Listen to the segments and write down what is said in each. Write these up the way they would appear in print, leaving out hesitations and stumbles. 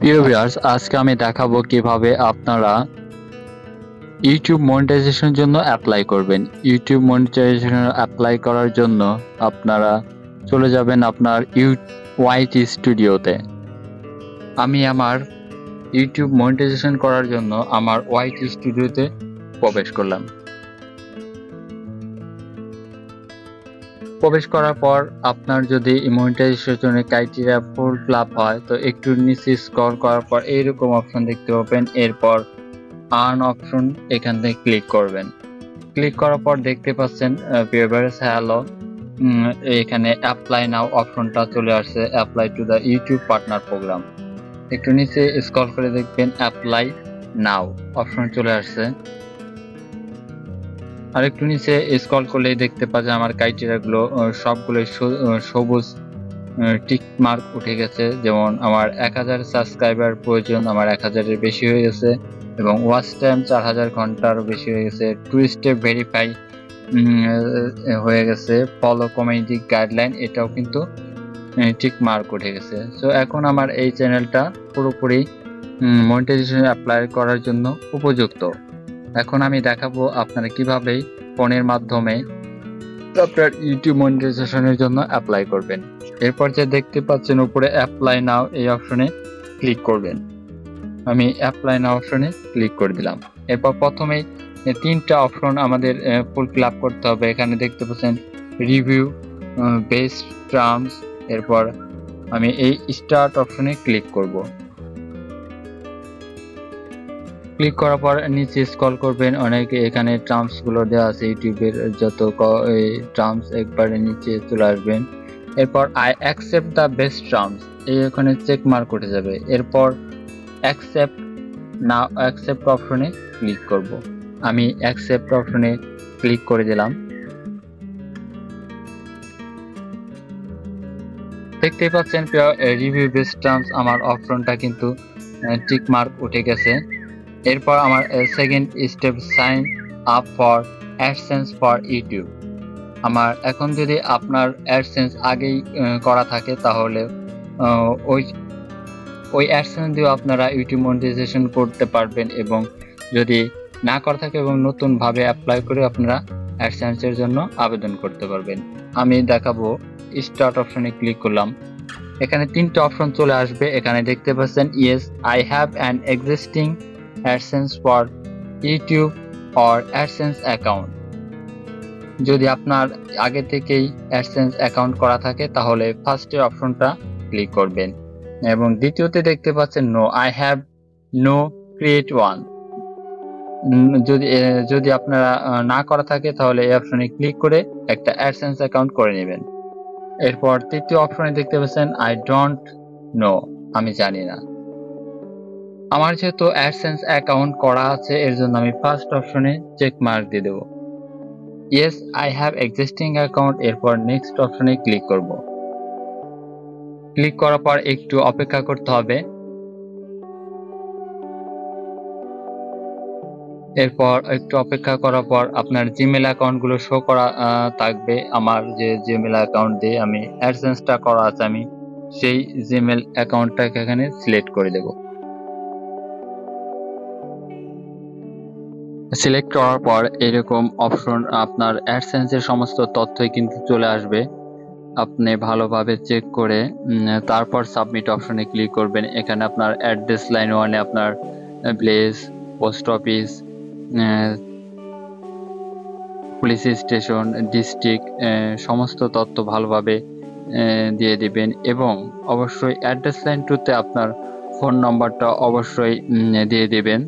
প্রিয় ভিউয়ার্স, আজকে আমি দেখাবো কিভাবে আপনারা ইউটিউব মনিটাইজেশনের জন্য অ্যাপ্লাই করবেন। ইউটিউব মনিটাইজেশন অ্যাপ্লাই করার জন্য আপনারা চলে যাবেন আপনার ওয়াইটি স্টুডিওতে। আমি আমার ইউটিউব মনিটাইজেশন করার জন্য আমার ওয়াইটি স্টুডিওতে প্রবেশ করলাম। প্রবেশ করার পর আপনার যদি মনিটাইজেশনের ক্রাইটেরিয়া ফুল আপ হয় তো একটু নিচে স্ক্রল করার পর এইরকম অপশন দেখতে পাবেন। এরপর আর্ন অপশন এখান থেকে ক্লিক করবেন। ক্লিক করার পর দেখতে পাচ্ছেন ভিউয়ার্স হ্যালো, এখানে অ্যাপ্লাই নাও অপশনটা চলে আসছে, apply to the YouTube partner program. একটু নিচে স্ক্রল করে দেখবেন অ্যাপ্লাই নাও অপশন চলে আসছে। আর একটু নিচে স্ক্রল করলেই দেখতে পাওয়া যায় আমার ক্রাইটেরিয়াগুলো সবগুলো সবুজ টিক মার্ক উঠে গেছে। যেমন আমার 1000 সাবস্ক্রাইবার প্রয়োজন, আমার 1000-এর বেশি হয়ে গেছে, এবং ওয়াচ টাইম 4000 ঘন্টারও বেশি হয়ে গেছে। 2 স্টেপ ভেরিফাই হয়ে গেছে, ফলো কমিউনিটি গাইডলাইন এটাও কিন্তু টিক মার্ক উঠে গেছে। সো এখন আমার এই চ্যানেলটা পুরোপুরি মনিটাইজেশন অ্যাপ্লাই করার জন্য উপযুক্ত। এখন আমি দেখাবো আপনারা কিভাবে ফোনের মাধ্যমে আপনার ইউটিউব মনিটাইজেশনের জন্য অ্যাপ্লাই করবেন। এরপর যে দেখতে পাচ্ছেন উপরে অ্যাপ্লাই নাও এই অপশনে ক্লিক করবেন। আমি অ্যাপ্লাই নাও অপশনে ক্লিক করে দিলাম। এরপর প্রথমেই 3টা অপশন আমাদের ফুল ফিল আপ করতে হবে। এখানে দেখতে পাচ্ছেন রিভিউ, বেস্ট টার্মস। এরপর আমি এই স্টার্ট অপশনে ক্লিক করব। ক্লিক করার পর নিচে স্ক্রল করবেন, অনেকে এখানে টার্মস গুলো দেওয়া আছে, ইউটিউবের যত টার্মস একবারে নিচে চলে আসবেন। এরপর I accept the best terms এই ওখানে চেক মার্ক উঠে যাবে। এরপর অ্যাকসেপ্ট নাও অ্যাকসেপ্ট অপশনে ক্লিক করব। আমি অ্যাকসেপ্ট অপশনে ক্লিক করে দিলাম। দেখতেই পাচ্ছেন রিভিউ বেস্ট টার্মস আমার অপশনটা কিন্তু টিক মার্ক উঠে গেছে। এরপর আমার second step sign up for AdSense for YouTube. আমার এখন যদি আপনার অ্যাডসেন্স আগেই করা থাকে তাহলে ওই অ্যাডসেন্স দিয়ে আপনারা ইউটিউব মনিটাইজেশন করতে পারবেন, এবং যদি না করা থাকে এবং নতুনভাবে অ্যাপ্লাই করে আপনারা অ্যাডসেন্সের জন্য আবেদন করতে পারবেন। আমি দেখাবো স্টার্ট অপশনে ক্লিক করলাম। এখানে 3টা অপশন চলে আসবে। এখানে দেখতে পাচ্ছেন yes I have an existing AdSense for YouTube or AdSense account। যদি আপনার আগে থেকেই AdSense অ্যাকাউন্ট করা থাকে তাহলে ফার্স্টের অপশনটা ক্লিক করবেন, এবং দ্বিতীয়তে দেখতে পাচ্ছেন no I have no create one. যদি আপনারা না করা থাকে তাহলে এই অপশনে ক্লিক করে একটা AdSense অ্যাকাউন্ট করে নেবেন। এরপর তৃতীয় অপশনে দেখতে পাচ্ছেন আই ডোন্ট নো, আমি জানি না। আমার যেহেতু অ্যাডসেন্স অ্যাকাউন্ট করা আছে এর জন্য আমি ফার্স্ট অপশনে চেক মার্ক দিয়ে দেব। Yes I have existing account. এরপর নেক্সট অপশনে ক্লিক করব। ক্লিক করার পর একটু অপেক্ষা করতে হবে। এরপর একটু অপেক্ষা করার পর আপনার জিমেল অ্যাকাউন্টগুলো শো করা থাকবে। আমার যে জিমেল অ্যাকাউন্ট দিয়ে আমি অ্যাডসেন্সটা করা আছে আমি সেই জিমেল অ্যাকাউন্টটাকে এখানে সিলেক্ট করে দেব। সিলেক্ট করার পর এরকম অপশন আপনার অ্যাডসেন্সের সমস্ত তথ্যই কিন্তু চলে আসবে। আপনি ভালোভাবে চেক করে তারপর সাবমিট অপশনে ক্লিক করবেন। এখানে আপনার অ্যাড্রেস লাইন 1-এ আপনার place, post office, police station, district সমস্ত তথ্য ভালোভাবে দিয়ে দিবেন, এবং অবশ্যই অ্যাড্রেস লাইন 2-তে আপনার ফোন নম্বরটা অবশ্যই দিয়ে দিবেন।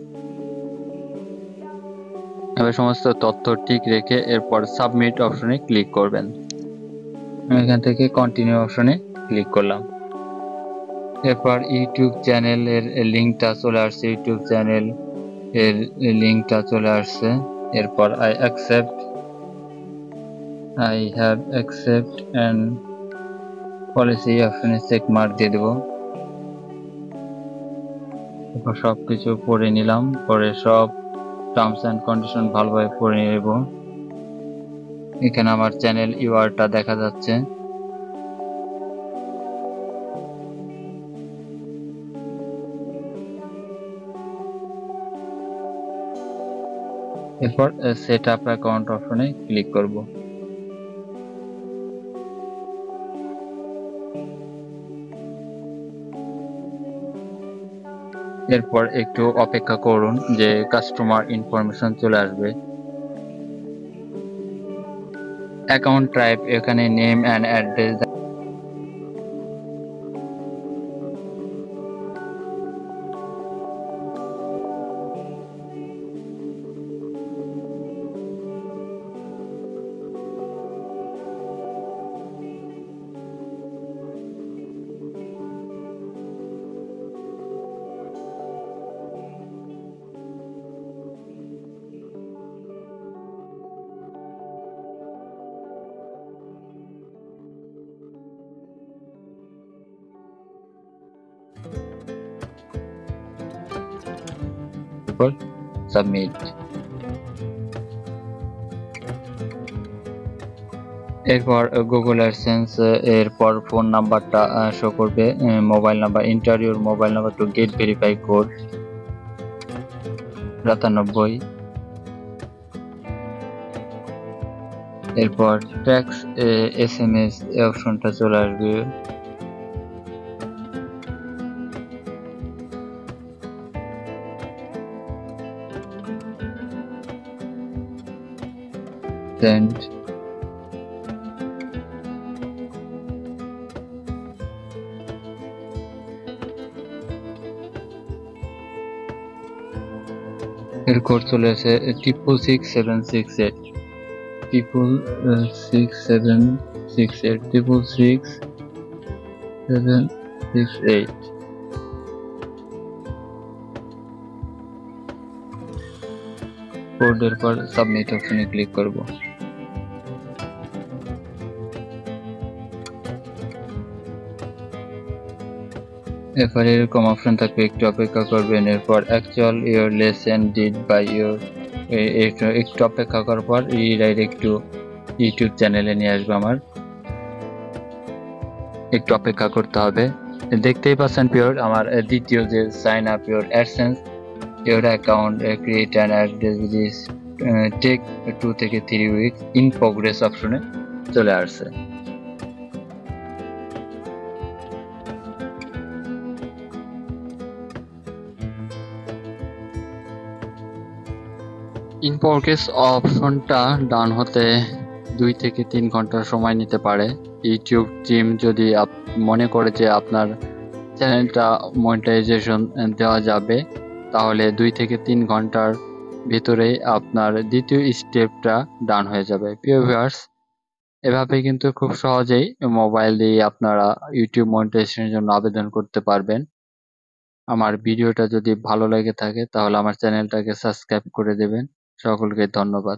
এবার সমস্ত তথ্য ঠিক রেখে এরপর সাবমিট অপশনে ক্লিক করবেন। এখান থেকে কন্টিনিউ অপশনে ক্লিক করলাম। এরপর ইউটিউব চ্যানেলের লিঙ্কটা চলে আসছে, ইউটিউব চ্যানেল এর লিঙ্কটা চলে আসছে। এরপর I have accept and policy অপশনে চেক মার্ক দিয়ে দেব। এরপর সবকিছু পড়ে নিলাম, পরে সব টার্মস অ্যান্ড কন্ডিশন ভালোভাবে পড়ে নেব। এখানে আমার চ্যানেল ইউআরটা দেখা যাচ্ছে। এরপর সেট আপ অ্যাকাউন্ট অপশনে ক্লিক করব। এরপর একটু অপেক্ষা করুন যে কাস্টমার ইনফরমেশন চলে আসবে। অ্যাকাউন্ট টাইপ এখানে নেম অ্যান্ড অ্যাড্রেস এরপর সাবমিট। এরপর গুগল অ্যাডসেন্স এরপর ফোন নাম্বারটা শো করবে, mobile number, enter your mobile number to get verify code 97। এরপর ট্যাক্স SMS অপশনটা চলে আসবে। সেন্ড। এর কোড চলে আসে 66768 66768 66768। কোডের পর সাবমিট অপশনে ক্লিক করব। এরপর এরকম অপশন থাকবে, একটু অপেক্ষা করবেন। এরপর actual your lesson did by your, একটু অপেক্ষা করার পর রিডাইরেক্ট টু ইউটিউব চ্যানেলে নিয়ে আসবে আমার। একটু অপেক্ষা করতে হবে। দেখতেই পাচ্ছেন পিওর আমার দ্বিতীয় যে sign up your AdSense your account create and address take 2 থেকে 3 উইকস ইন প্রোগ্রেস অপশনে চলে আসছে। ইন প্রোগ্রেস অপশনটা ডান হতে 2 থেকে 3 ঘন্টার সময় নিতে পারে। ইউটিউব টিম যদি মনে করে যে আপনার চ্যানেলটা মনিটাইজেশন দেওয়া যাবে, তাহলে 2 থেকে 3 ঘন্টার ভিতরেই আপনার দ্বিতীয় স্টেপটা ডান হয়ে যাবে। প্রিয় ভিউয়ার্স, এভাবে কিন্তু খুব সহজেই মোবাইল দিয়ে আপনারা ইউটিউব মনিটাইজেশনের জন্য আবেদন করতে পারবেন। আমার ভিডিওটা যদি ভালো লেগে থাকে তাহলে আমার চ্যানেলটাকে সাবস্ক্রাইব করে দেবেন। সকলকে ধন্যবাদ।